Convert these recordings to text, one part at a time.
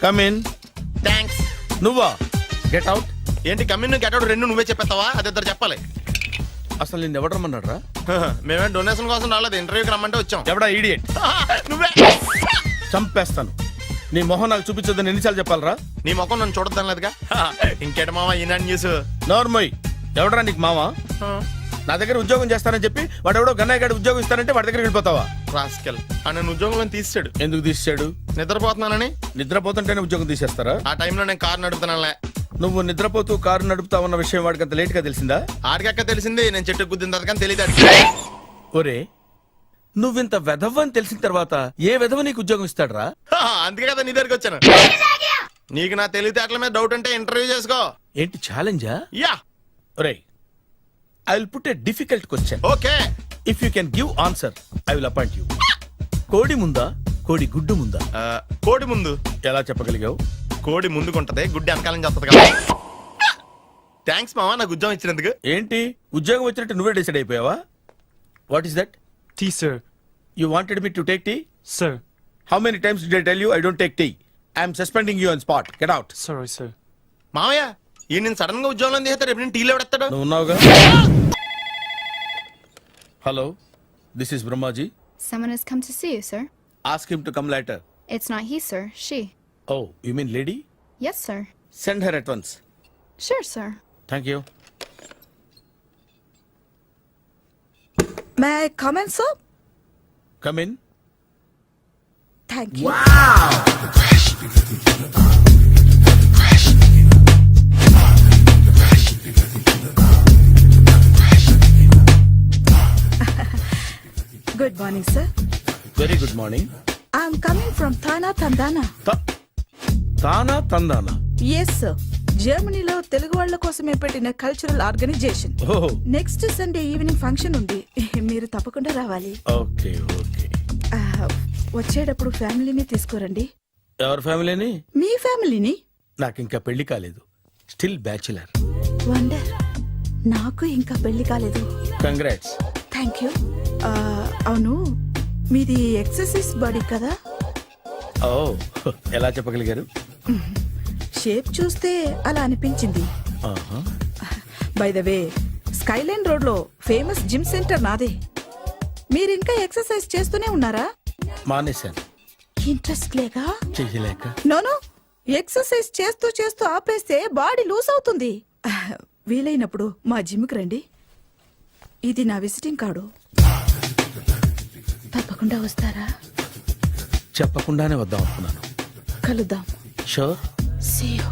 Come in. Thanks. నువ్వా? Get out. ఏంటి commune get out రెండు నువ్వే చెప్పేస్తావా? అది ఇద్దరు చెప్పాలి. అసలు నిన్ను ఎవడు రమ్మన్నాడు రా? మేమే డొనేషన్ కోసం రాలేదు, ఇంటర్వ్యూకి రమ్మంటే వచ్చాం. ఎవడా ఈడియట్? నువ్వే. చంపేస్తాను. నీ మొహం నాకు చూపించొద్దని ఎన్నిసార్లు చెప్పాలరా? నీ ముఖం నన్ను చూడద్దాం లేదుగా. ఇంకేట మామ ఈనాడు న్యూస్. నోర్మోయ్. ఎవడరా నీకు మావా? నా దగ్గర ఉద్యోగం చేస్తానని చెప్పి వాడు ఎవడో గన్నయ్య గారి ఉద్యోగం ఇస్తానంటే వాడి దగ్గర వెళ్ళిపోతావా? రాస్కెల్ నన్ను ఉద్యోగంలో తీసాడు. ఎందుకు తీసాడు? నిద్రపోతున్నానని. నిద్రపోతుంటేనే ఉద్యోగం తీసేస్తారా? ఆ టైంలో నేను కారు నడుపుతున్నానులే. నువ్వు నిద్రపోతూ కారు నడుపుతావన్న విషయం వాడికి అంత లేట్ గా తెలిసిందా? ఆడికక్క తెలిసింది, నేను చెట్టు గుద్దిన తర్వాత కానీ తెలియదు. ఒరే, నువ్వింత వెధవ్ అని తెలిసిన తర్వాత ఏ వెధవ నీకు ఉద్యోగం ఇస్తాడరా? అందుకే కదా నీ దగ్గరికి వచ్చాను. నీకు నా తెలివితేటల మీద డౌట్ అంటే ఇంటర్వ్యూ చేసుకో. ఏంటి ఛాలెంజా? యా. ఒరే, I will put a difficult question. Okay. If you can give answer I will appoint you. కోడి ముందా, కోడి గుడ్డు ముందా? కోడి ముందు. ఎలా చెప్పగలిగావు? కోడి ముందుకుంటది, గుడ్డి వెనకాలం చేస్తుంది కదా. థ్యాంక్స్ మామా నాకు ఉద్యోగం ఇచ్చినందుకు. ఏంటి ఉద్యోగం వచ్చినట్టు నువ్వే డిసైడ్ అయిపోయావా? What is that? Tea, sir. You wanted me to take tea? Sir. How many times did I tell you I don't take tea? I am suspending you on spot. Get out. Sorry, sir. మామయ్య ఈ నేను sudden గా ఉద్యోగంలో తీస్తాడు. రేపు నేను టీలో పెడతాడు. నువ్వు ఉన్నావుగా. Hello, this is Brahmaji. Someone has come to see you, sir. Ask him to come later. It's not he, sir. She. Oh, you mean lady? Yes, sir. Send her at once. Sure, sir. Thank you. May I come in, sir? Come in. Thank you. Good morning, sir. Very good morning. I'm coming from Thana, Tandana. తానా తందానా? Yes, sir. జర్మనీలో తెలుగు వాళ్ళ కోసమే పెట్టిన cultural organisation. ఓహ్, next Sunday evening function ఉంది, మీరు తప్పకుండా రావాలి. Okay okay. వచ్చేటప్పుడు ఫ్యామిలీని తీసుకురండి. ఎవరి ఫ్యామిలీని? మీ ఫ్యామిలీని. నాకు ఇంకా పెళ్లి కాలేదు. Still bachelor. వండర్. నాకు ఇంకా పెళ్లి కాలేదు. కంగ్రాట్స్. Thank you. అవును, మీది ఎక్సర్సైజ్ బాడీ కదా? ఓ, ఎలా చెప్పగలిగారు? షేప్ చూస్తే అలా అనిపించింది. By the way, Skyline road లో ఫేమస్ జిమ్ సెంటర్ నాదే. మీరు ఇంకా ఎక్సర్సైజ్ చేస్తూనే ఉన్నారా? మానేశాను. ఇంట్రెస్ట్ లేక? చెయ్యలేక. నోను, ఎక్సర్సైజ్ చేస్తూ చేస్తూ ఆపేస్తే బాడీ లూజ్ అవుతుంది. వీలైనప్పుడు మా జిమ్కి రండి. ఇది నా విజిటింగ్ కార్డు. తప్పకుండా వస్తారా? చెప్పకుండానే వద్దాం అనుకున్నాను. కలుద్దాం. షూర్. See you.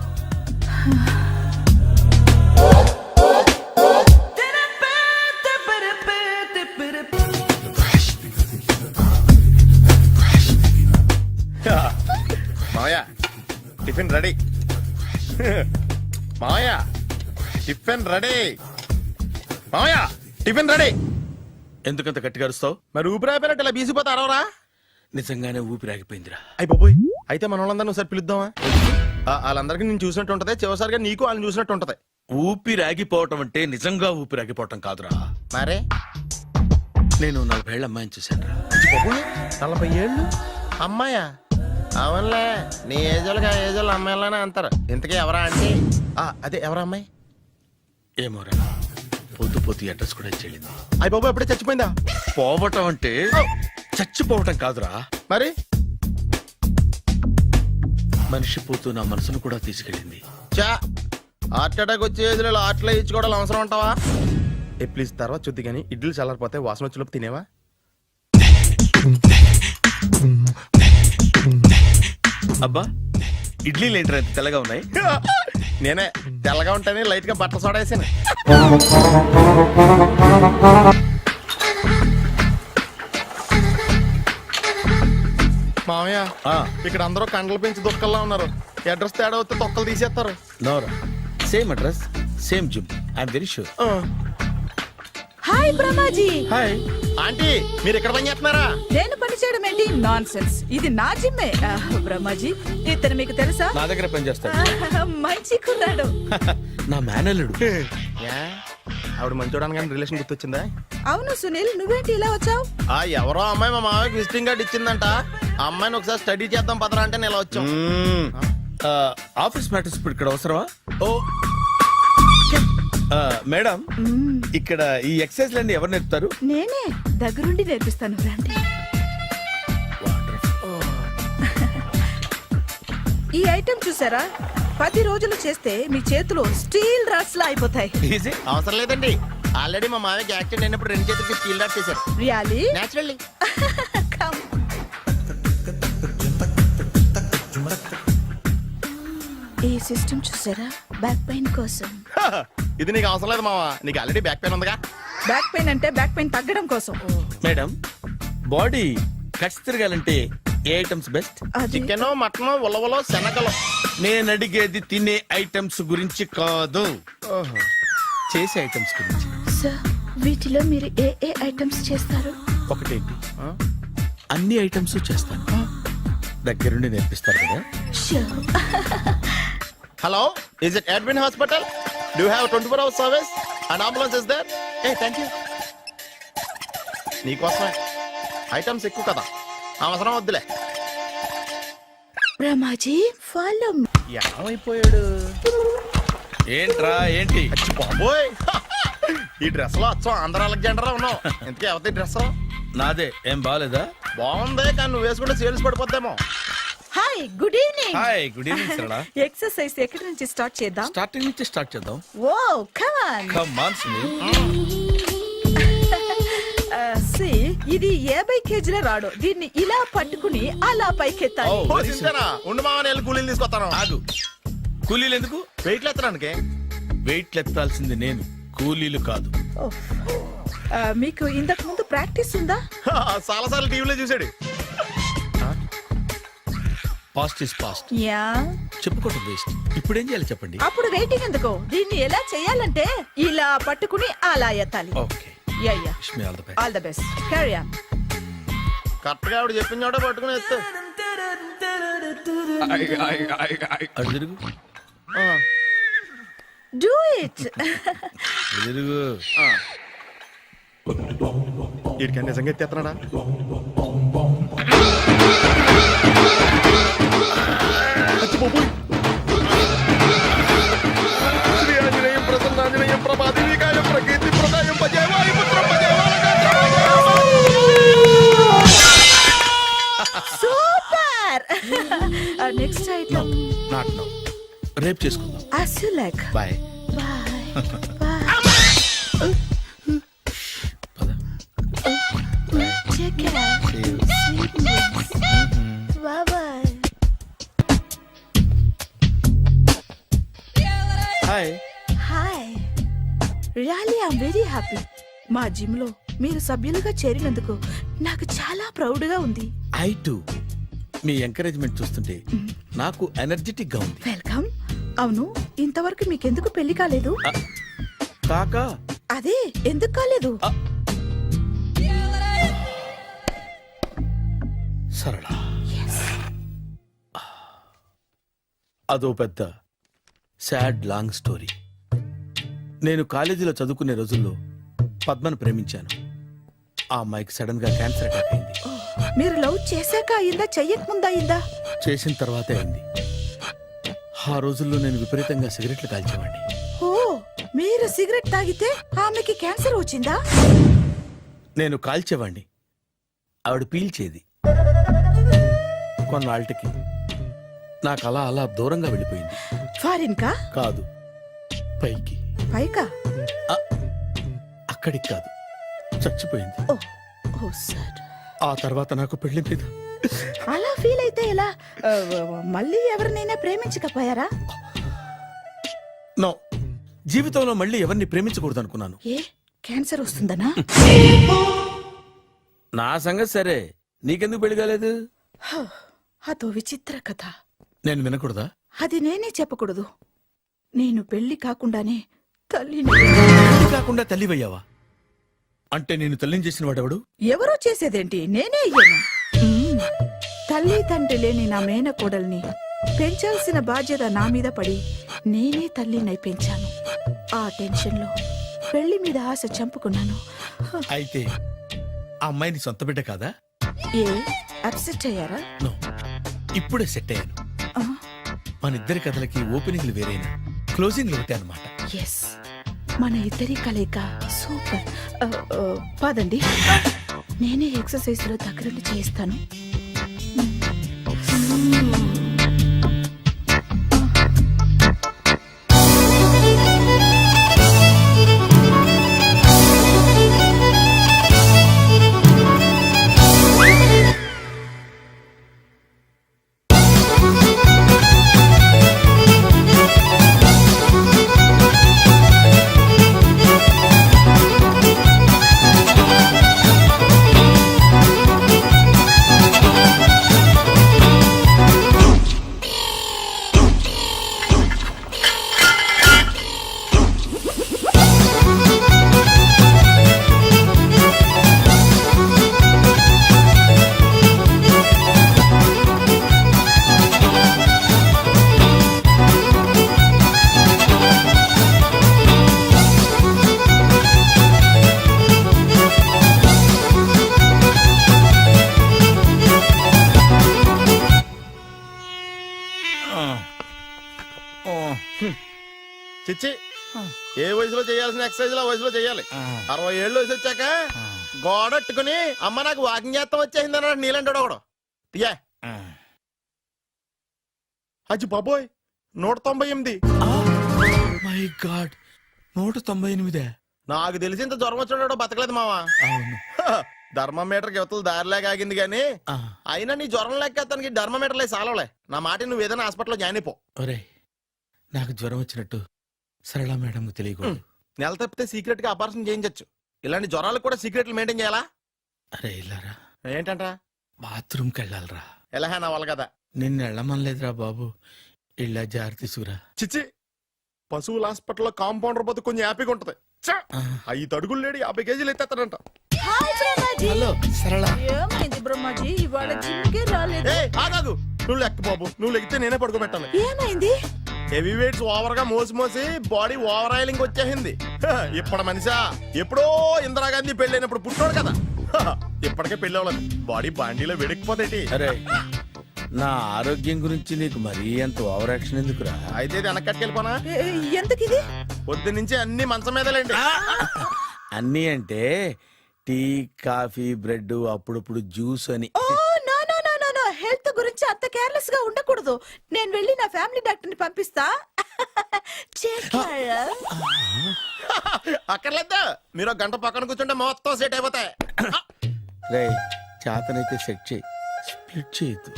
మామయ్య టిఫిన్ రెడీ. మామయ్య టిఫిన్ రెడీ. మామయ్య టిఫిన్ రెడీ. ఎందుకంత గట్టిగా అరుస్తావు? మరి ఊపిరాయిపోయినట్టు ఇలా బీసిపోతే అరవరా? నిజంగానే ఊపిరాగిపోయిందిరా. అయ్యి బాబోయ్, అయితే మన వాళ్ళందరినీ ఒకసారి పిలుద్దామా? వాళ్ళందరికీ నేను చూసినట్టు ఉంటది, చివరిసారిగా నీకు వాళ్ళని చూసినట్టు ఉంటది. ఊపిరాగిపోవటం అంటే నిజంగా ఊపిరాగిపోవటం కాదురా. మరే నేను 40 ఏళ్ల అమ్మాయిని చూశాను రా. 40 ఏళ్ళు అమ్మాయా? అవునులే, నీ ఏజోళ్ళకి ఆ ఏజోళ్ళు అమ్మాయిలానే అంటారు. ఇంతకీ ఎవరా అంటే? అదే ఎవరా అమ్మాయి? ఏమోరా, పొద్దు పొద్దు అడ్రస్ కూడా చెల్లింది. అయ్యి బాబు ఎప్పుడే చచ్చిపోయిందా? పోవటం అంటే చచ్చిపోవటం కాదురా. మరి మనిషి పోతూ నా మనసును కూడా తీసుకెళ్ళింది. చా, హార్ట్ అటాక్ వచ్చే ఏజ్లో హార్ట్లో ఇచ్చుకోవడం అవసరం ఉంటావా? ప్లీజ్ తర్వాత చూద్ది కానీ ఇడ్లీలు చల్లారిపోతే వాసన వచ్చేలోపు తినేవా? అబ్బా, ఇడ్లీలు ఏంటి అంత తెల్లగా ఉన్నాయి? నేనే తెల్లగా ఉంటానే లైట్ గా బట్టలు సోడా వేసాను. మామయ్య, ఇక్కడ అందరూ కండలు పెంచి దుక్కల్లా ఉన్నారు. అడ్రస్ తేడా వస్తే తొక్కలు తీసేస్తారు. నోరా, same address, same gym. I'm very sure. Hi Brahmaji. Hi aunty, మీరు ఇక్కడ పని చేస్తున్నారా? నేను పని చేయడం ఏంటి? Nonsense. ఇది నా జిమ్మే. బ్రహ్మాజీ, ఇతను మీకు తెలుసా? నా దగ్గర పని చేస్తాడు. మంచి కుర్రాడు. నా మేనల్లుడు. ఆవిడ మంచి చూడడానికి రిలేషన్ గుర్తొచ్చిందా? అవును సునీల్, నువ్వేంటి ఇలా వచ్చావు? ఎవరో అమ్మాయి మా మామయ్యకి విజిటింగ్ కార్డు ఇచ్చిందంట. ఆ అమ్మాయిని ఒకసారి స్టడీ చేద్దాం పదరా అంటే నేను ఇలా వచ్చాం. ఆఫీస్ మ్యాటర్స్ ఇప్పుడు ఇక్కడ అవసరమా? ఓ మేడం, ఇక్కడ ఈ ఎక్సర్సైజ్ లన్నీ ఎవరు నేర్పుతారు? నేనే దగ్గరుండి నేర్పిస్తాను రండి. ఈ ఐటెం చూసారా, 10 రోజులు చేస్తే మీ చేతులు స్టీల్ రాట్స్ లా అయిపోతాయి. ఈజీ. అవసరం లేదండి, ఆల్రెడీ మా మామయ్యకి యాక్సిడెంట్ అయినప్పుడు 2 చేతులకి స్టీల్ డాట్ చేశారు. Really naturally. ఈ సిస్టమ్ చూసారా, బ్యాక్ పెయిన్ కోసం. ఇది నీకు అవసరం లేదు మావా, నీకు ఆల్రెడీ బ్యాక్ పెయిన్ ఉందిగా. బ్యాక్ పెయిన్ అంటే బ్యాక్ పెయిన్ తగ్గడం కోసం. మేడం, బాడీ కట్స్ తిరగాలంటే ఏ ఐటమ్స్ బెస్ట్? అది చికెన్, మటన్, ఉలవలో, శనగలు. నేను అడిగేది తినే ఐటమ్స్ గురించి కాదు, చేసే ఐటమ్స్ గురించి. సార్ వీటిలో మీరు ఏ ఏ ఐటమ్స్ చేస్తారు? ఒకటేంటి, అన్ని ఐటమ్స్ చేస్తాను. దగ్గరుండి నేర్పిస్తారు కదా. Sure. Hello, is it admin hospital? Do have 24 hours service and ambulance is there? ఏ థ్యాంక్ యూ. నీకోసమే ఐటమ్స్ ఎక్కువ కదా, అవసరం వద్దులే. రమాజీ ఫాలో. ఏమైపోయాడు? ఏంట్రా ఏంటి? బాబోయ్, ఈ డ్రెస్ లో అచ్చం ఆంధ్ర అలెగ్జాండర్ ఉన్నావు. ఇంతకీ ఎవరి డ్రెస్? నాదే. ఏం బాగాలేదా? బాగుంది, కానీ నువ్వు వేసుకుంటే సేల్స్ పడిపోద్దేమో. Hi, good evening. Hi, good evening Sarala. Exercise ఎక్కడి నుంచి స్టార్ట్ చేద్దాం? స్టార్టింగ్ నుంచి స్టార్ట్ చేద్దాం. Oh come on. Come on Sunil. See, ఇది 50 కేజీల రాడు. దీన్ని ఇలా పట్టుకుని అలా పైకెత్తాలి. Oh. ఓ, సింతేనా? ఉండు మామని వెళ్ళి కూలీలు తీసుకొస్తాను. ఆగు. కూలీలు ఎందుకు? వెయిట్లు ఎత్తడానికి. వెయిట్ ఎత్తాల్సింది నేను, కూలీలు కాదు. ఓహ్. మీకు ఇంతకు ముందు ప్రాక్టీస్ ఉందా? చాలా సార్లు టీవీలో చూసాడు. Past is past, yeah. చెప్పుకోవటం వేస్ట్. ఇప్పుడు ఏం చేయాలి చెప్పండి. అప్పుడు వెయిటింగ్ ఎందుకు? దీన్ని ఎలా చేయాలంటే ఇలా పట్టుకుని అలా ఎత్తాలి. Okay, yeah yeah. Wish me all the best. All the best. Carry on. Correct గా ఆవిడ చెప్పిన చోట పట్టుకుని ఎత్తు. అటు తిరుగు, డూ ఇట్. అటు తిరుగు. వీడికి నిజంగా ఎత్తేస్తున్నాడా? శ్రీ ఆంజనేయం ప్రసన్నాంజనేయం ప్రభాదేవికాయం ప్రకీర్తి ప్రదాయం భజేవాయు పుత్రం super. Next item. Not now, రేపు చేసుకుందాం. As you like. Bye. Bye bye. Take care. Sweet dreams. Bye bye. Hi. Hi. Really, I'm very happy. మా జిమ్ లో మీరు సభ్యులుగా చేరినందుకు నాకు చాలా ప్రౌడ్ గా ఉంది. I to. మీ ఎంకరేజ్మెంట్ చూస్తుంటే నాకు ఎనర్జెటిక్ గా ఉంది. వెల్కమ్. అవును, ఇంతవరకు మీకెందుకు పెళ్లి కాలేదు? కాకా, అదే ఎందుకు కాలేదు? సరళ, అదో పెద్ద సాడ్ లాంగ్ స్టోరీ. నేను కాలేజీలో చదువుకునే రోజుల్లో పద్మను ప్రేమించాను. ఆ అమ్మాయికి సడన్ గా క్యాన్సర్ అటాక్ అయింది. మీరు లవ్ చేశాక అయిందా, చెయ్యక ముందా అయిందా? చేసిన తర్వాతే అయింది. ఆ రోజుల్లో నేను విపరీతంగా సిగరెట్లు కాల్చేవాడిని. ఓ, మీరు సిగరెట్ తాగితే ఆమెకి క్యాన్సర్ వచ్చిందా? నేను కాల్చేవాడిని, ఆవిడ పీల్చేది. కొన్నాళ్ళకి నాకు అలా అలా దూరంగా వెళ్ళిపోయింది. ఫారిన్ కా? కాదు, పైకి. పైకా? అక్కడికి కాదు, చచ్చిపోయింది. ఓ ఓ సార్. ఆ తర్వాత నాకు పెళ్లి మీద అలా ఫీల్ అయితే ఎలా? మళ్ళీ ఎవరినైనా ప్రేమించకపోయారా? నో, జీవితంలో మళ్ళీ ఎవరిని ప్రేమించకూడదు అనుకున్నాను. ఏ, క్యాన్సర్ వస్తుందనా? నా సంగతి సరే, నీకెందుకు పెళ్లి కాలేదు? అదో విచిత్ర కథ. నేను వినకూడదా? అది నేనే చెప్పకూడదు. నేను పెళ్లి కాకుండానే తల్లిని. పెళ్లి కాకుండా తల్లివయ్యావా? అంటే నేను తల్లిని చేసిన వాడెవడు? ఎవరో చేసేదేంటి, నేనే అయ్యాను. తల్లి తండ్రి లేని నా మేనకోడల్ని పెంచాల్సిన బాధ్యత నా మీద పడి నేనే తల్లినై పెంచాను. ఆ టెన్షన్లో పెళ్లి మీద ఆశ చంపుకున్నాను. అయితే ఆ అమ్మాయిని సొంత బిడ్డ కాదా? ఏ, అప్సెట్ అయ్యారా? నో, ఇప్పుడే సెట్ అయ్యాను. ఆ, మన మన ఇద్దరి కథలకి ఓపెనింగ్లు వేరైనా క్లోజింగ్లు ఒకటే అనమాట. ఎస్, మన ఇద్దరి కలయిక సూపర్. పదండి, నేనే ఎక్సర్సైజ్ లో దగ్గరుండి చేయిస్తాను. చిచ్చి, ఏ వయసులో చేయాల్సిన ఎక్సర్సైజ్ ఆ వయసులో చేయాలి. 60 ఏళ్ళు వయసు వచ్చాక గోడట్టుకుని అమ్మ నాకు వాకింగ్ చేస్తాం వచ్చేసింది అన్నాడు నీలంటాడు ఒకడు. తీయా అచ్చి బాబోయ్, 198. My God, 198. నాకు తెలిసి ఇంత జ్వరం వచ్చాడు బతకలేదు మావా. అవును. ధర్మమీటర్ యువతలు దారిలాగా ఆగింది గాని అయినా నీ జ్వరం లెక్క అతనికి ధర్మమీటర్లే సాలవలే. నా మాట నువ్వు ఏదైనా హాస్పిటల్లో జాయిన్ అయిపో. ఒరే, నాకు జ్వరం వచ్చినట్టు సరళ మేడం తెలియకూడదు. నెల తప్పితే సీక్రెట్ గా ఆపరేషన్ చేయించచ్చు. ఇలాంటి జ్వరాలకు కూడా సీక్రెట్లు మెయింటైన్ చేయాలా? అరే ఇల్లారా, ఏంటంట? బాత్రూమ్కి వెళ్ళాలరా. ఎలా నా వాళ్ళ కదా. నిన్ను వెళ్ళమనలేదురా బాబు, ఇళ్ళ జారి తీసుకురా. చిచ్చి, పశువుల హాస్పిటల్లో కాంపౌండర్ బతు కొంచెం హ్యాపీగా ఉంటది. 5 అడుగులు లేడి 50 కేజీలు ఎత్తేస్తాడంట. హలో సరళ. ఏమైంది బ్రహ్మాజీ, ఇవాళ జిమ్కే రాలేదు? ఏ ఆగాగు, నువ్వు లెక్క బాబు, నువ్వు లెక్కితే నేనే పడుకోబెట్టాలి. ఏమైంది? హెవీ వెయిట్స్ ఓవర్ గా మోసి మోసి బాడీ ఓవర్ ఆయిలింగ్ వచ్చేసింది. ఇప్పుడు మనిషా ఎప్పుడో ఇందిరాగాంధీ పెళ్ళైనప్పుడు పుట్టాడు కదా, ఇప్పటికే పెళ్ళి అవ్వలేదు. బాడీ బాండీలో వెడికిపోతేటి. అరే, నా ఆరోగ్యం గురించి నీకు మరీ అంత ఓవర్ యాక్షన్ ఎందుకురా? అయితే ఇది వెనకట్టుకెళ్ళిపోనా? ఎందుకు ఇది? పొద్దు నుంచి అన్ని మంచం మీదలేండి. అన్నీ అంటే టీ, కాఫీ, బ్రెడ్, అప్పుడప్పుడు జ్యూస్ అని. Oh no no no no no, health గురించి అంత కేర్లెస్ గా ఉండకూడదు. నేను వెళ్ళి నా ఫ్యామిలీ డాక్టర్ ని పంపిస్తా. అక్కర్లేదా, మీరు ఒక గంట పక్కన కూర్చుంటే మొత్తం సెట్ అయిపోతాయి. రే, చేతనైతే సెట్ చేయి, స్ప్లిట్ చేయొద్దు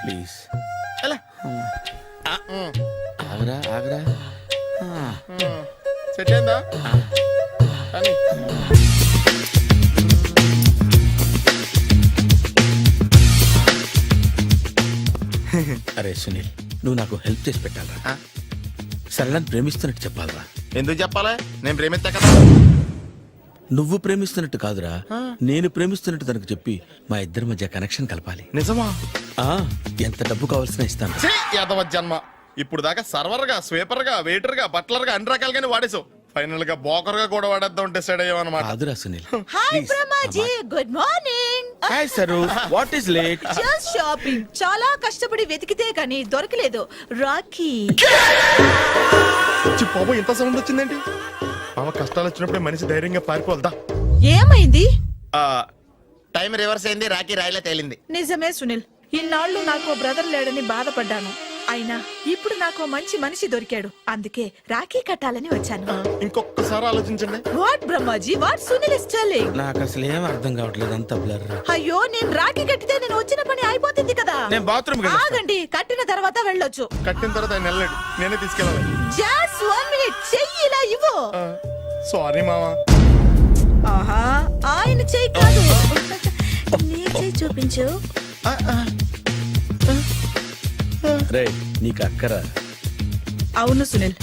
ప్లీజ్. ఆగరా ఆగరా. సెట్ అయిందా? కానీ అరే సునీల్, నువ్వు నాకు హెల్ప్ చేసి పెట్టాలరా. సరళని ప్రేమిస్తున్నట్టు చెప్పాలరా. ఎందుకు చెప్పాలి? నేను ప్రేమిస్తా కదా. నువ్వు ప్రేమిస్తున్నట్టు కాదురా, నేను ప్రేమిస్తున్నట్టు తనకు చెప్పి మా ఇద్దరి మధ్య కనెక్షన్ కలపాలి. నిజమా? ఎంత డబ్బు కావాల్సిన ఇస్తాను. యాదవ జన్మ, ఇప్పుడు దాకా సర్వర్ గా, స్వీపర్ గా, వెయిటర్ గా, బట్లర్ గా అన్ని రకాలుగానే వాడేసావు. ఫైనల్ గా బోకర్ గా కూడా వాడేద్దాం డిసైడ్ అయ్యాం అనమాట. కాదురా Sunil. Hi Brahmaji, good morning. Hi sir, what is late? Just shopping. చాలా కష్టపడి వెతికితే కానీ దొరకలేదు. రాఖీ. బాబు, ఇంత సౌండ్ వచ్చిందేంటి? మామ కష్టాలు వచ్చినప్పుడు మనిషి ధైర్యంగా పారిపోల్దా. ఏమైంది? టైం రివర్స్ అయింది, రాఖీ రాయిలా తేలింది. నిజమే సునీల్, ఇన్నాళ్ళు నాకు బ్రదర్ లేడని బాధపడ్డాను. అయినా ఇప్పుడు నాకు మంచి మనిషి దొరికాడు. అందుకే రాఖీ కట్టాలని వచ్చాను. ఇంకొకసారి ఆలోచించండి. What Brahmaji, what Sunil is telling? నాకు అసలు ఏం అర్థం కావట్లేదు, అంత బ్లర్. అయ్యో, నేను రాఖీ కట్టితే నేను వచ్చిన పని అయిపోతుంది కదా. నేను బాత్రూమ్ ఆగండి, కట్టిన తర్వాత వెళ్ళొచ్చు. కట్టిన తర్వాత ఆయన వెళ్ళాడు, నేనే తీసుకెళ్ళాలి. జస్ట్ 1 మినిట్, చెయ్యి ఇలా ఇవ్వు. సారీ మామా. ఆహా, ఆయన చెయ్యి కాదు, నీ చెయ్యి చూపించు. రే, నీకు అక్కరా? అవును సునీల్,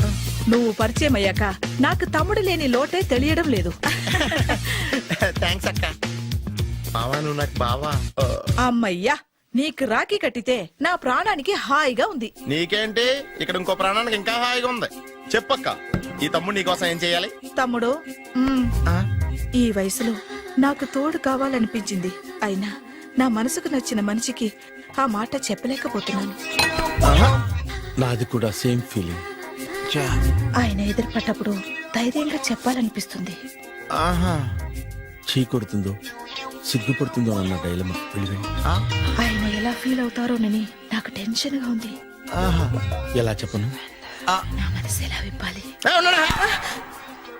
నువ్వు పరిచయం అయ్యాక నాకు తమ్ముడు లేని లోటే తెలియడం లేదు. థ్యాంక్స్ అక్క. మావా, నువ్వు నాకు బావా. అమ్మయ్యా, నీకు రాఖీ కట్టితే నా ప్రాణానికి హాయిగా ఉంది. నీకేంటి, ఇక్కడ ఇంకో ప్రాణానికి ఇంకా హాయిగా ఉంది. చెప్పక్క, ఈ తమ్ముడు నీకోసం ఏం చెయ్యాలి? తమ్ముడు, ఈ వయసులో నాకు తోడు కావాలనిపించింది. అయినా నా మనసుకు నచ్చిన మనిషికి ఆ మాట చెప్పలేకపోతున్నాను. నాది కూడా సేమ్ ఫీలింగ్. ఆయన ఎదురుపడ్డప్పుడు ధైర్యంగా చెప్పాలనిపిస్తుంది. ఆహా. చీ కొడుతుందో సిగ్గుపడుతుందో అన్న డైలమా వెళ్ళిపోయింది. ఆయన ఎలా ఫీల్ అవుతారోనని నాకు టెన్షన్ గా ఉంది. ఆహా. ఎలా చెప్పను? నా మనసు ఎలా విప్పాలి?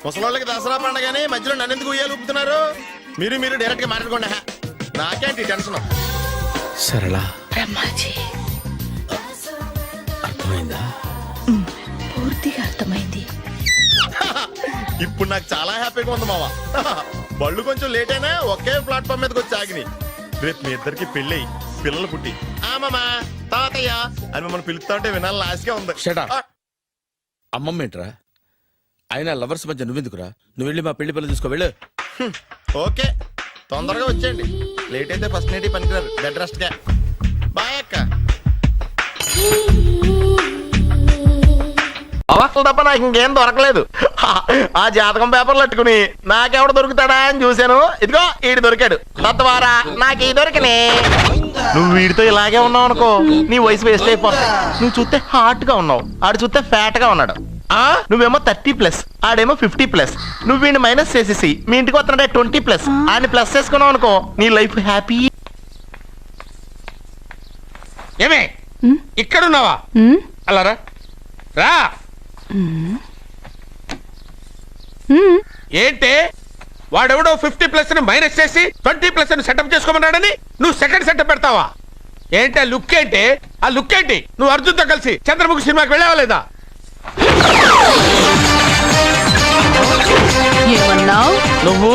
ముసలోళ్ళకి దసరా పండగని మధ్యలో నన్ను ఎందుకు ఉయ్యాలు ఊపుతున్నారు? మీరు డైరెక్ట్ గా మాట్లాడుకోండి. నాకేంటి టెన్షన్? సరళ బ్రహ్మాజీ, అర్థమైందా? పూర్తిగా అర్థమైంది. ఇప్పుడు నాకు చాలా హ్యాపీగా ఉంది మావా. బళ్ళు కొంచెం లేట్ అయినా ఒకే ప్లాట్ఫామ్ మీదకి వచ్చి ఆగినాయి. రేపు మీ ఇద్దరికి పెళ్ళి పిల్లలు పుట్టి మామా తాతయ్య అని మమ్మల్ని పిలుస్తా ఉంటే వినాలని ఆశగా ఉంది. Shut up. అమ్మమ్మ ఏంట్రా? అయినా లవర్స్ మధ్య నువ్వెందుకురా? నువ్వు వెళ్ళి మా పెళ్లి పిల్లలు తీసుకో వెళ్ళు. ఓకే, తొందరగా వచ్చేయండి. లేట్ అయితే ఫస్ట్ నైట్ పనికిరారు. బెడ్ రెస్ట్ గా. బాయ్ అక్క. తప్ప నాకు ఇంకేం దొరకలేదు. ఆ జాతకం పేపర్లు పెట్టుకుని నాకెవడు దొరుకుతాడా అని చూశాను. ఇదిగో ఈడు దొరికాడు. తద్వారా నాకు ఈ దొరికినే. నువ్వు వీడితో ఇలాగే ఉన్నావు అనుకో, నీ వయసు వేస్ట్ అయిపోతాయి. నువ్వు చూస్తే హాట్ గా ఉన్నావు, ఆడు చూస్తే ఫ్యాట్ గా ఉన్నాడు. నువ్వేమో 30+, ఆడేమో 50+. నువ్వు వీడిని మైనస్ చేసేసి మీ ఇంటికి వస్తున్నాడే 20+. ఆయన ప్లస్ చేసుకున్నావు అనుకో, నీ లైఫ్ హ్యాపీ. ఏమే ఇక్కడున్నావా? అలా రా రా. ఏంటి వాడెవడో 50+ మైనస్ చేసి 20+ సెటప్ చేసుకోమన్నాడని నువ్వు సెకండ్ సెటప్ పెడతావా? ఏంటి ఆ లుక్ ఏంటి? ఆ లుక్ ఏంటి? నువ్వు అర్జున్తో కలిసి చంద్రముఖి సినిమాకి వెళ్ళావా లేదా? నువ్వు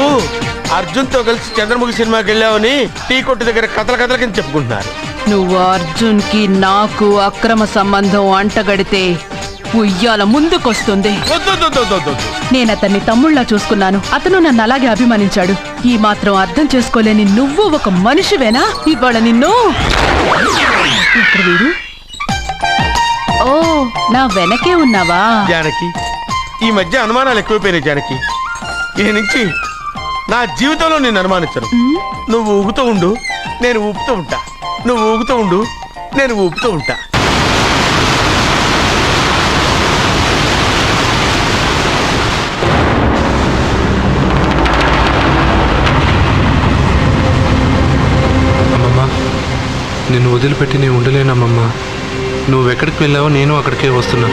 అర్జున్తో కలిసి చంద్రముఖి సినిమాకి వెళ్ళావని టీ కొట్టు దగ్గర కథల కింద చెప్పుకుంటున్నారు. నువ్వు అర్జున్ కి నాకు అక్రమ సంబంధం అంటగడితే ఉయ్యాల ముందుకొస్తుంది. నేను అతన్ని తమ్ముళ్ళ చూసుకున్నాను. అతను నన్ను అలాగే అభిమానించాడు. ఈ మాత్రం అర్థం చేసుకోలేని నువ్వు ఒక మనిషివేనా? ఇవాళ నిన్ను ఇక్కడ వీడు. ఓ, నా వెనకే ఉన్నావా? జానకి, ఈ మధ్య అనుమానాలు ఎక్కువైపోయినాయి జానకి. ఈ నుంచి నా జీవితంలో నేను అనుమానించను. నువ్వు ఊగుతూ ఉండు, నేను ఊపుతూ ఉంటా. నువ్వు ఊగుతూ ఉండు, నేను ఊపుతూ ఉంటా. అమ్మమ్మ, నిన్ను వదిలిపెట్టి నేను ఉండలేనమ్మమ్మ. నువ్వెక్కడికి వెళ్ళావో నేను అక్కడికే వస్తున్నా.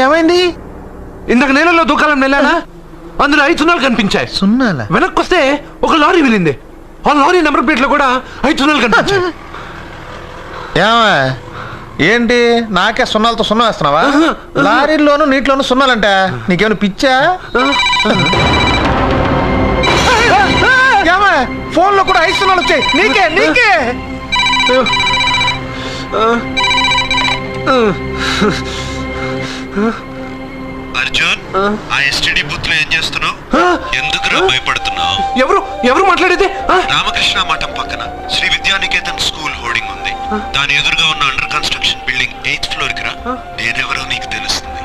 ఏమైంది? ఇందాక నేలలో దూకాలని వెళ్ళానా? అందులో 5 సున్నాలు కనిపించాయి. సున్నాలా? వెనక్కి వస్తే ఒక లారీ వెళ్ళింది. ఆ లారీ నెంబర్ ప్లేట్ లో కూడా 5 సున్నాలు కనిపించాయి. ఏంటి నాకే సున్నాలతో సున్నా వేస్తున్నావా? లారీల్లోనూ నీటిలోనూ సున్నాలంట. నీకేమైనా పిచ్చా? ఫోన్ లో కూడా 5 సున్నాలు వచ్చాయి. నీకే అర్జున్, ఆ ఎస్టీడీ బూత్ లో ఏం చేస్తున్నావు? ఎందుకురా భయపడుతున్నావు? ఎవరు మాట్లాడేది? రామకృష్ణ మఠం పక్కన శ్రీ విద్యానికేతన్ స్కూల్ హోర్డింగ్ ఉంది. దాని ఎదురుగా ఉన్న under construction building 8th floor కి రా. నేనెవరో నీకు తెలుస్తుంది.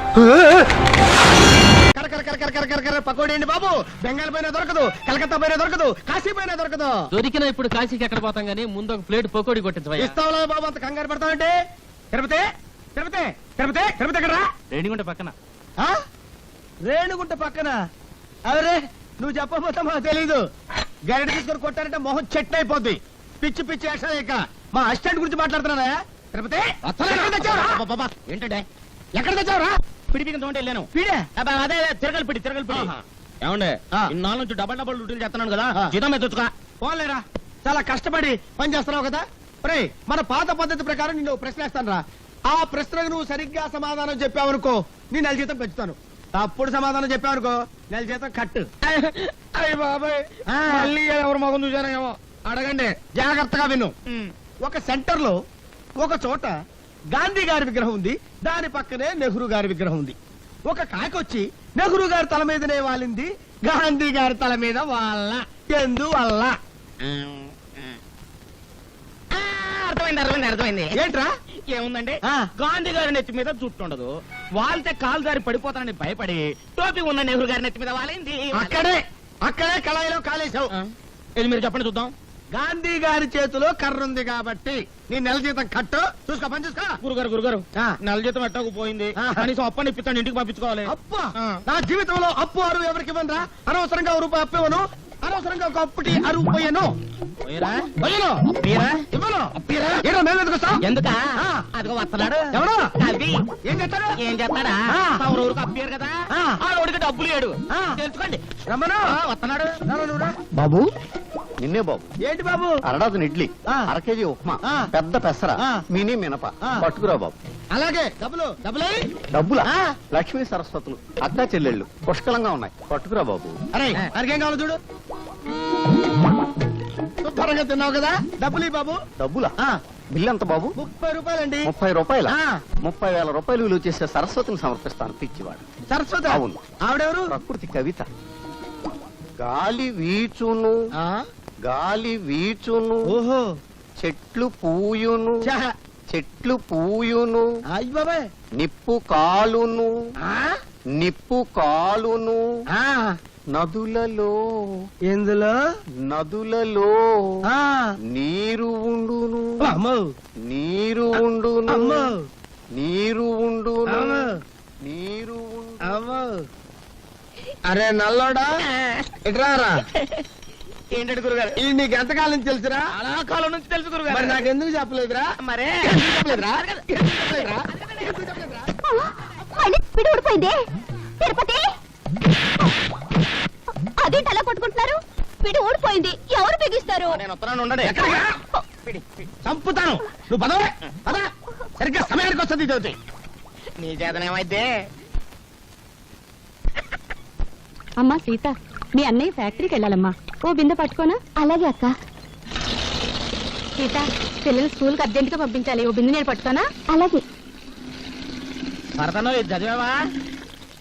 పకోడీ బాబు, బెంగాల్ పైన దొరకదు, కలకత్తా పైన దొరకదు, కాశీ పైన దొరకదు. దొరికిన ఇప్పుడు కాశీకి ఎక్కడ పోతాం గానీ ముందు ఒక ప్లేట్ పకోడీ కొట్టించవయ్యా. ఇస్తావులా బాబు, అంత కంగారు పడతావంటే? తిరుపతి తిరుపతి తిరుపతి తిరుపతి ఎక్కడ? రేణిగుంట పక్కన. రేణుగుంట పక్కన? అవరే, నువ్వు చెప్పబోతా మాకు తెలీదు. గరిట తీసుకొని కొట్టారంటే మొహం చెట్టు అయిపోద్ది. పిచ్చి పిచ్చి యాక్షన్ ఇక. మా అసిస్టెంట్ గురించి మాట్లాడుతున్నా. తిరుపతి ఏంటంటే ఎక్కడ తెచ్చావురా? పిడిపిన తోంటే వెళ్ళాను. పీడే అదే తిరగలి పిడి. ఏమండే, ఇన్నాళ్ళ నుంచి డబల్ డ్యూటీలు చేస్తున్నాను కదా, జీతం మీద తెచ్చుకో. పోలేరా, చాలా కష్టపడి పని చేస్తున్నావు కదా. మన పాత పద్ధతి ప్రకారం నిన్ను ప్రశ్న వేస్తాను రా. ఆ ప్రశ్నకు నువ్వు సరిగ్గా సమాధానం చెప్పావనుకో నీ నెల జీతం పెంచుతాను. తప్పుడు సమాధానం చెప్పావనుకో నెల జీతం కట్టు. అయ్య బాబాయ్ ఆ. మళ్ళీ ఎవరు మొగం చూసానేమో అడగండి, జాగ్రత్తగా విను. ఒక సెంటర్ లో ఒక చోట గాంధీ గారి విగ్రహం ఉంది, దాని పక్కనే నెహ్రూ గారి విగ్రహం ఉంది. ఒక కాకొచ్చి నెహ్రూ గారి తల మీదనే వాలింది, గాంధీ గారి తల మీద వాళ్ళ ఎందువల్ల? అర్థమైంది ఏంట్రా? ఏముందండి ఆ. గాంధీ గారి నెత్తి మీద జుట్టు ఉండదు, వాళ్తే కాలు దారి పడిపోతానని భయపడి టోపీ ఉన్న నెహ్రూ గారి నెత్తి మీద వాలింది. అక్కడే కళాయిలో కాలేశావు. ఆ. ఇది మీరు చెప్పండి చూద్దాం. గాంధీ గారి చేతిలో కర్ర ఉంది కాబట్టి నీ నెల జీతం కట్టు. చూసుకో, పని చూసుకో. గురుగారు ఆ. నెల జీతం ఎట్టకు పోయింది, ఆ. కనీసం అప్పని ఇప్పిస్తాను, ఇంటికి పంపించుకోవాలి. అప్పా ఆ. నా జీవితంలో అప్పు అరువు ఎవరికి ఇవ్వనురా. అనవసరంగా ₹1 అప్పు ఇవ్వను, అనవసరంగా ఒక అప్పుటి అరువు పోయాను. పోయిరా? పోయాను. అప్పీరా? ఇవ్వను. అప్పీరా? ఏంటో మేము ఎందుకు వస్తాం? ఎందుకా? ఆ. అదిగో వస్తున్నాడు. ఎవడు? అది ఏం చేస్తాడు? ఏం చేస్తాడా? ఆ. తమరు అప్పారు కదా, ఆ. ఆ రోడ్డుకి డబ్బులు లేడు. ఆ. తెలుసుకోండి. రమ్మను. వస్తున్నాడు. నువ్వురా. బాబు నిన్నే బాబు. ఏంటి బాబు? అరడాదుని ఇడ్లీ, ఆ. 1 కేజీ ఉప్మా, ఆ. పెద్ద పెసర, ఆ. మినీ మినప ఆ. పట్టుకురా బాబు. అలాగే డబ్బులు డబ్బులా? ఆ. లక్ష్మీ సరస్వతులు, అక్కా చెల్లెళ్ళు పుష్కలంగా ఉన్నాయి, పట్టుకురా బాబు. అరే అరికేం కావాలి చూడు. శుభ్రంగా తిన్నావు కదా, డబ్బులు ఇవ్వు బాబు. డబ్బులా? ఆ. బిల్లు ఎంత బాబు? ₹30 ₹30. ఆ. 30,000 రూపాయలు విలువ చేసే సరస్వతిని సమర్పిస్తాను పిచ్చివాడు. సరస్వతి. అవును. ఆవిడెవరు? ప్రకృతి కవిత. గాలి వీచును, ఆ. గాలి వీచును, ఓహో. చెట్లు పూయును, ఛ. చెట్లు పూయును, అయ్య బాబాయ్. నిప్పు కాలును, ఆ. నిప్పు కాలును, ఆ. నదులలో, ఎందులో? నదులలో ఆ. నీరు ఉండును, అమ్మో. నీరు ఉండును, అమ్మో. నీరు ఉండును, అమ్మో. నీరు ఉండు. అమ్మో. అరే నల్లోడా, ఇట్రారా. ఏంటంటే గురుగారు? ఇది నీకు ఎంతకాలం తెలుసురా? చాలా కాలం నుంచి తెలుసు మరి గురుగారు. నాకెందుకు చెప్పలేదురా? మరే చెప్పలేదురా? చెప్పలేదురా? మళ్ళీ స్పీడ్ ఊడిపోయింది. తిరుపతి అదేంటి అలా కొట్టుకుంటున్నారు? స్పీడ్ ఊడిపోయింది, ఎవరు బిగిస్తారు? నేను వస్తున్నాను, ఉండండి. చంపుతాను. నువ్వు పదవే పద. సరిగ్గా సమయానికి వస్తుంది ఇది. నీ చేతనేమైతే అమ్మా సీత, మీ అన్నయ్య ఫ్యాక్టరీకి వెళ్ళాలమ్మా, ఓ బిందె పట్టుకోనా? అలాగే అక్క. సీత, పిల్లలు స్కూల్కి అర్జెంటుగా పంపించాలి, ఓ బిందె నేను పట్టుకోనా? అలాగే. భరతను ఇది చదివావా?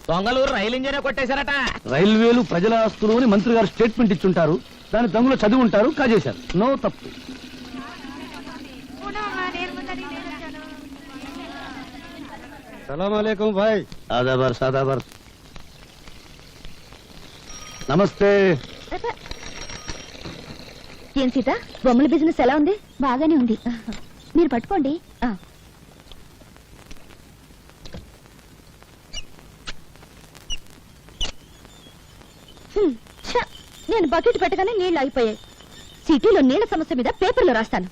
దొంగలు రైలు ఇంజనే కొట్టేశారట. రైల్వేలు ప్రజల ఆస్తులు అని మంత్రి గారు స్టేట్మెంట్ ఇచ్చుంటారు, దాని దొంగలు చదివి ఉంటారు, కాజేశారు. నో తప్పు. సలాం భాయ్. ఆదాబర్ సాదాబర్. నమస్తే. ఏం సీత, బొమ్మల బిజినెస్ ఎలా ఉంది? బాగానే ఉంది, మీరు పట్టుకోండి. నేను బకెట్ పెట్టగానే నీళ్లు ఆగిపోయాయి. సిటీలో నీళ్ల సమస్య మీద పేపర్లో రాస్తాను.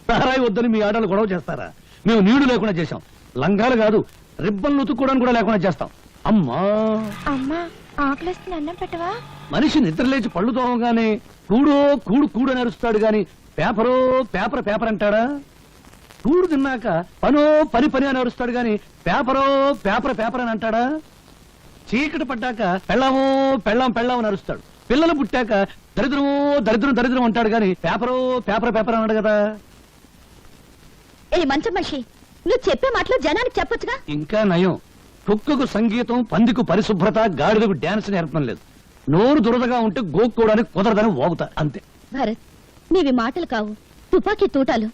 సారాయి వద్దని మీ ఆడలు గొడవ చేస్తారా? మేము నీళ్లు లేకుండా చేశాం. లంగాలు కాదు, రిబ్బన్లు ఉతుక్కోవడానికి కూడా లేకుండా చేస్తాం. అమ్మా అమ్మా, ఆకలిస్తుంది, అన్నం పెట్టవా? మనిషి నిద్రలేచి పళ్ళు తోమగానే కూడో కూడు కూడు అని అరుస్తాడు గాని పేపరో పేపర్ పేపర్ అంటాడా? కూడు తిన్నాక పనో పని పని అని అరుస్తాడు గాని పేపరో పేపర్ పేపర్ అని అంటాడా? చీకటి పడ్డాక పెళ్ళామో పెళ్ళాం పెళ్ళాం అని అరుస్తాడు. పిల్లలు పుట్టాక దరిద్రమో దరిద్రం దరిద్రం అంటాడు గాని పేపరో పేపర్ పేపర్ అన్నాడు కదా. ఏ మంచం మనిషి, నువ్వు చెప్పే మాటలు జనానికి చెప్పొచ్చుగా. ఇంకా నయం, కుక్కకు సంగీతం, పందికు పరిశుభ్రత, గాడిదకు డాన్స్ నేర్పడం లేదు. నోరు దురదగా ఉంటే గోక్కోవడానికి కుదరదని వాగుతా అంతే. భరత్, నీవి మాటలు కావు, తుపాకీ తూటాలు.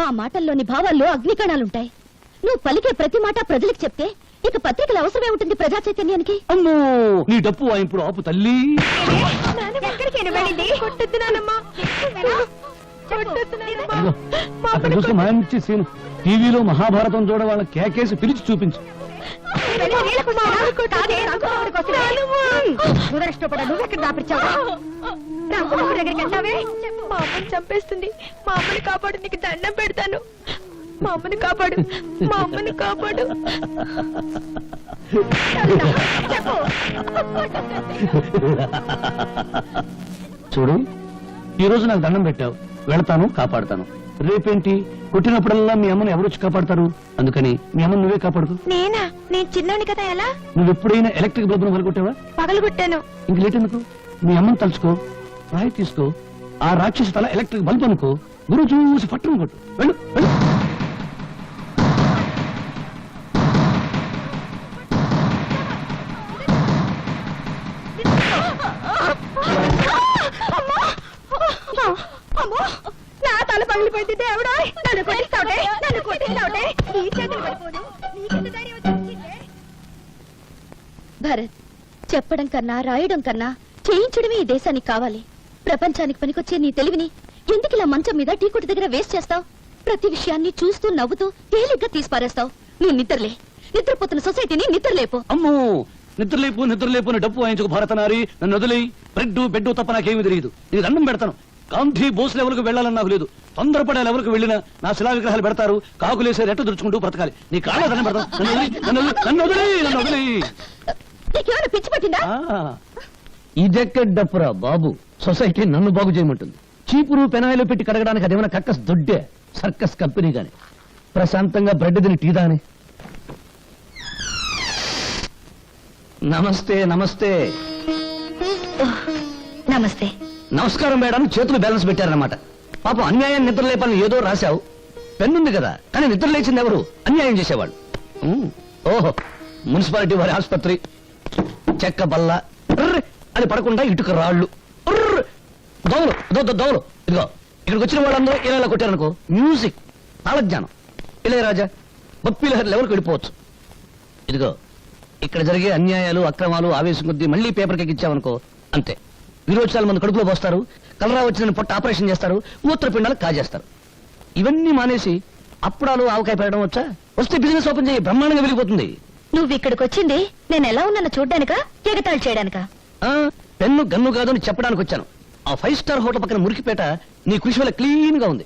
ఆ మాటల్లోని భావాల్లో అగ్నికణాలుంటాయి. నువ్వు పలికే ప్రతి మాట ప్రజలకు చెప్తే ఇక పత్రికల అవసరమే ఉంటుంది ప్రజా చైతన్యానికి. అమ్మో, నీ డప్పు వాయింపుడు ఆపు తల్లి. అదిగో, అక్కడ చూసి మంచి సీన్. టీవీలో మహాభారతం చూడ వాళ్ళ కేకేసి పిలిచి చూపించు. నువ్వెక్కడ దాపిచ్చావు? మా అమ్మని చంపేస్తుంది. మా అమ్మని కాపాడు, నీకు దండం పెడతాను. మా అమ్మని కాపాడు, మా అమ్మని కాపాడు. చూడు, ఈ రోజు నాకు దండం పెట్టావు, వెళతాను, కాపాడతాను. రేపేంటి కొట్టినప్పుడల్లా మీ అమ్మని ఎవరు వచ్చి కాపాడతారు? అందుకని మీ అమ్మని నువ్వే కాపాడుకో. నేనా? నేను చిన్నోని కదా, ఎలా? నువ్వు ఎప్పుడైనా ఎలక్ట్రిక్ బల్బును పగలగొట్టావా? పగలగొట్టాను. ఇంక లేట్ ఎందుకు? మీ అమ్మని తలుచుకో, రాయి తీసుకో, ఆ రాక్షసి తల ఎలక్ట్రిక్ బల్బ్ అనుకో, గురువు చూసి పట్టును కొట్టు. వెళ్ళు వెళ్ళు. అమ్మో, నా తల పగిలిపోయింది దేవుడా! నన్ను కొట్టిస్తావుటే, నన్ను కొట్టిస్తావుటే, నీ చేతులు పడిపోను. నీకెంత ధైర్యం వచ్చిందే? భరత్, చెప్పడం కన్నా రాయడం కన్నా చేయించడమే ఈ దేశానికి కావాలి. ప్రపంచానికి పనికొచ్చే నీ తెలివిని ఎందుకు ఇలా మంచం మీద టీ కొట్టు దగ్గర వేస్ట్ చేస్తావు? ప్రతి విషయాన్ని చూస్తూ నవ్వుతూ తేలిగ్గా తీసిపారేస్తావు. నువ్వు నిద్రలే, నిద్రపోతున్న సొసైటీని నిద్రలేపు. అమ్మో, నిద్రలేపు నిద్రలేపు అని డప్పు వాయించుకు భారతనారి, నన్ను వదిలి బ్రెడ్ బెడ్ తప్ప నాకేమీ తెలియదు. నీ దండం పెడతాను. గాంధీ బోస్ లెవెల్కి వెళ్ళాలని నాకు లేదు. తొందరపడే లెవెల్కి వెళ్ళినా నా శిలా విగ్రహాలు పెడతారు, కాకులేసే రెట్టు దుడుచుకుంటూ బ్రతకాలి. నీ కాళ్ళ దండం పెడతాను. నన్ను వదిలి నన్ను వదిలి. నీకేమైనా పిచ్చి పట్టిందా? ఇదెక్కడ డప్పురా బాబు, సొసైటీ నన్ను బాగు చేయమంటుంది. చీపురు పెనాయిలో పెట్టి కడగడానికి అదేమైనా కక్కస్ దొడ్డే సర్కస్ కంపెనీ గాని. ప్రశాంతంగా బ్రెడ్ తిని టీ దాని. నమస్తే నమస్తే నమస్తే. నమస్కారం మేడం. చేతులు బ్యాలెన్స్ పెట్టారన్నమాట. పాపం అన్యాయం నిద్రలేపాలని ఏదో రాశావు. పెన్నుంది కదా, కానీ నిద్ర లేచింది ఎవరు? అన్యాయం చేసేవాళ్ళు. ఓహో, మున్సిపాలిటీ వారి ఆసుపత్రి, చెక్క బల్ల అని పడకుండా ఇటుక రాళ్ళు, దోవలు దోవలు. ఇదిగో ఇక్కడికి వచ్చిన వాళ్ళందరూ ఇలా కొట్టారనుకో, మ్యూజిక్, తాళజ్ఞానం, ఇళయరాజా, బప్పిలహరి లెవెల్కి వెళ్ళిపోవచ్చు. ఇదిగో ఇక్కడ జరిగే అన్యాయాలు అక్రమాలు ఆవేశం కొద్దీ మళ్ళీ పేపర్కి ఎక్కించామనుకో, అంతే. విరోచనాలు మంది కడుపులో పోస్తారు, కలరా వచ్చిన పొట్ట ఆపరేషన్ చేస్తారు, మూత్రపిండాలు కాజేస్తారు. ఇవన్నీ మానేసి అప్పుడాలు ఆవకాయ పెట్టడం వచ్చా? వస్తే బిజినెస్ ఓపెన్ చేయి, బ్రహ్మాండంగా వెళ్ళిపోతుంది. నువ్వు ఇక్కడికి వచ్చింది నేను ఎలా ఉన్నానో చూడ్డానికా, ఎగతాళి చేయడానికా? పెన్ను గన్ను కాదు అని చెప్పడానికి వచ్చాను. ఆ 5 స్టార్ హోటల్ పక్కన మురికిపేట నీ కృషి వల్ల క్లీన్ గా ఉంది.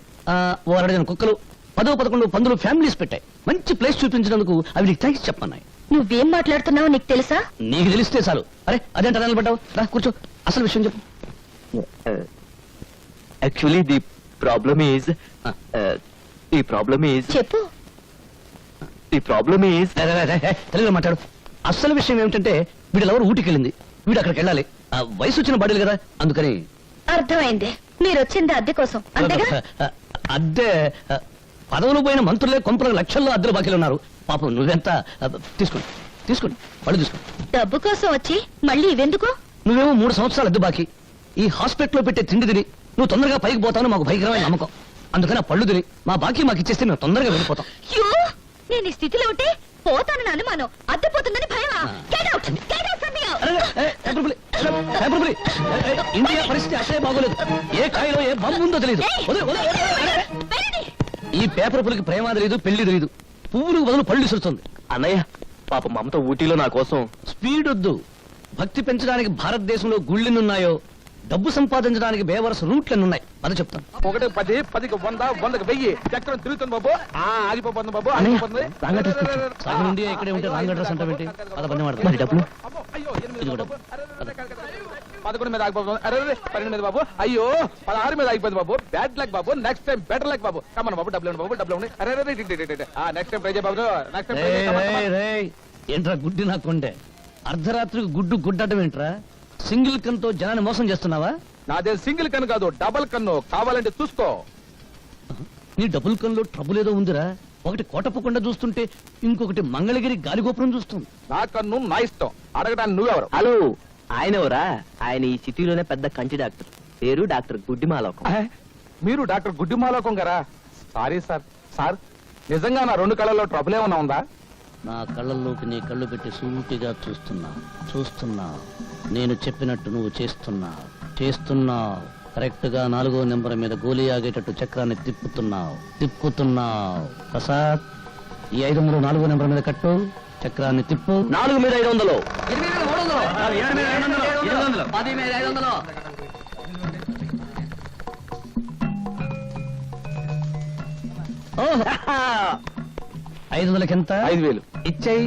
ఓ 2 కుక్కలు, 10-11 పందులు ఫ్యామిలీస్ పెట్టాయి. మంచి ప్లేస్ చూపించినందుకు అవి నీకు థ్యాంక్స్ చెప్పన్నాయి. నువ్వేం మాట్లాడుతున్నావో నీకు తెలుసా? నీకు తెలిస్తే చాలు. అరే అదేంట నిలబడ్డావు? రా కూర్చో, అసలు విషయం చెప్పు. యాక్చువల్లీ ది ప్రాబ్లమ్ ఈజ్ చెప్పు. తెలుగులో మాట్లాడు. అసలు విషయం ఏమిటంటే వీళ్ళెవరు ఊటికి వెళ్ళింది, వీడు అక్కడికి వెళ్ళాలి. వయసు వచ్చిన బాడీలు కదా, అందుకని. అర్థమైంది. మీరు వచ్చింది అద్దె కోసం అంతేగా? అద్దె పదవులు పోయిన మంత్రులే కొంపల లక్షల్లో అద్దెలు బాకీలు ఉన్నారు. పాపం నువ్వెంత తీసుకోండి పళ్ళు తీసుకోండి. డబ్బు కోసం వచ్చి మళ్ళీ ఇవెందుకు? నువ్వేమో 3 సంవత్సరాలు అద్దె బాకీ. ఈ హాస్పిటల్లో పెట్టే తిండి తిని నువ్వు తొందరగా పైకి పోతాను మాకు భయంకరమైన నమ్మకం. అందుకని ఆ పళ్ళు తిని మా బాకీ మాకు ఇచ్చేస్తే మేము తొందరగా వెళ్ళిపోతాం. నేను ఈ స్థితిలో ఉంటే పోతానని అనుమానం, అద్దె పోతుందని భయమా? Get out! Get out from here! India పరిస్థితి అసలే బాగోలేదు. ఏ కాయలో ఏ బొమ్మ ఉందో తెలియదు. ఈ పేపర్ పులికి ప్రేమ తెలియదు, పెళ్లి తెలియదు. పువ్వులకు బదులు పళ్ళు విసురుతుంది. అన్నయ్య పాప మమత ఊటీలో నా కోసం. స్పీడ్ వద్దు. భక్తి పెంచడానికి భారతదేశంలో గుళ్ళెన్నున్నాయో, డబ్బు సంపాదించడానికి బేవరస రూట్లెన్నున్నాయి. అది చెప్తాను. 1 10 10కి 100 100కి 1000 చక్రం తిరుగుతుంది బాబు. ఆగిపోతుంది బాబు, ఆగిపోతుంది. ఇక్కడే ఉంటే రాంగ్ అడ్రస్ అంటే మరి డబ్బులు 11 మీద ఆగిపోతుంది. అరే 12 మీద బాబు. అయ్యో 16 మీద ఆగిపోతుంది బాబు. బ్యాడ్ లక్ బాబు. నెక్స్ట్ టైం బెటర్ లక్ బాబు. కమన్ బాబు, డబ్బులు బాబు, డబ్బులు ఉన్నాయి. అరే నెక్స్ట్ టైం ట్రై చేయ బాబు. నెక్స్ట్ టైం ఏంట్రా గుడ్డి నాకుండే? అర్ధరాత్రికి గుడ్డు గుడ్డటం ఏంట్రా? సింగిల్ కన్తో జనాన్ని మోసం చేస్తున్నావా? నాదే సింగిల్ కన్ను కాదు, డబుల్ కన్ను. కావాలంటే చూసుకో. నీ డబుల్ కన్లో ట్రబుల్ ఏదో ఉందిరా. ఒకటి కోటప్పకుండా చూస్తుంటే ఇంకొకటి మంగళగిరి గాలిగోపురం చూస్తుంది. నా కన్ను నా ఇష్టం. అడగడానికి నువ్వెవరు? హలో, ఆయన ఎవరా? ఆయన ఈ సిటీలోనే పెద్ద కంచి డాక్టర్. పేరు డాక్టర్ గుడ్డిమాలోకం. మీరు డాక్టర్ గుడ్డిమాలోకం గారా? సారీ సార్ నిజంగా నా 2 కళ్ళల్లో ట్రబుల్ ఏమన్నా ఉందా? నా కళ్ళల్లోకి నీ కళ్ళు పెట్టి సూటిగా చూస్తున్నా. నేను చెప్పినట్టు నువ్వు చేస్తున్నావు. కరెక్ట్ గా 4వ నెంబర్ మీద గోలీ ఆగేటట్టు చక్రాన్ని తిప్పుతున్నావు. ప్రసాద్, ఈ 500 4వ నెంబర్ మీద కట్టు. చక్రాన్ని తిప్పు. 4 మీద 500. 500కి ఎంత? 5000 ఇచ్చేయి.